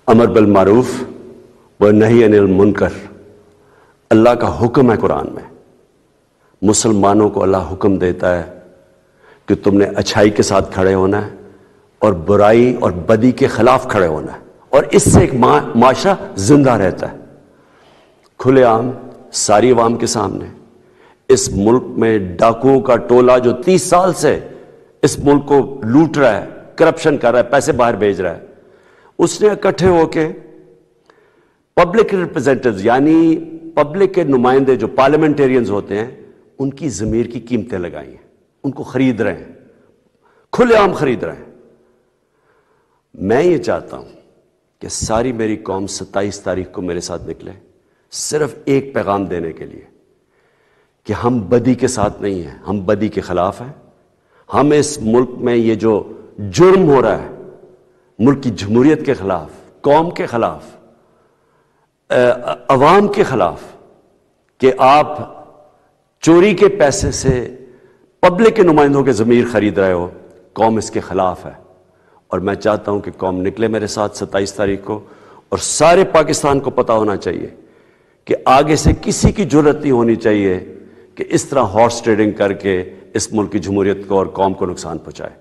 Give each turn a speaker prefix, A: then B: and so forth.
A: امر بالمعروف و نہی عن المنکر اللہ کا حکم ہے قرآن میں. مسلمانوں کو اللہ حکم دیتا ہے کہ تم نے اچھائی کے ساتھ کھڑے ہونا ہے اور برائی اور بدی کے خلاف کھڑے ہونا ہے، اور اس سے ایک معاشرہ زندہ رہتا ہے. کھلے عام ساری عوام کے سامنے اس ملک میں ڈاکوؤں کا ٹولہ جو 30 سال سے اس ملک کو لوٹ رہا ہے، کرپشن کر رہا ہے، پیسے باہر بھیج رہا ہے، اس نے اکٹھے ہو کے پبلک ریپرزینٹیوز یعنی پبلک کے نمائندے جو پارلیمنٹیرینز ہوتے ہیں ان کی ضمیر کی قیمتیں لگائی ہیں، ان کو خرید رہے ہیں، کھلے عام خرید رہے ہیں. میں یہ چاہتا ہوں کہ ساری میری قوم 27 تاریخ کو میرے ساتھ نکلے صرف ایک پیغام دینے کے لیے کہ ہم بدی کے ساتھ نہیں ہیں، ہم بدی کے خلاف ہیں. ہم اس ملک میں یہ جو جرم ہو رہا ہے ملک کی جمہوریت کے خلاف، قوم کے خلاف، عوام کے خلاف، کہ آپ چوری کے پیسے سے پبلک کے نمائندوں کے ضمیر خرید رہے ہو، قوم اس کے خلاف ہے. اور میں چاہتا ہوں کہ قوم نکلے میرے ساتھ 27 تاریخ کو، اور سارے پاکستان کو پتہ ہونا چاہیے کہ آگے سے کسی کی جرأت نہیں ہونی چاہیے کہ اس طرح ہارس ٹریڈنگ کر کے اس ملک کی جمہوریت کو اور قوم کو نقصان پہنچائے.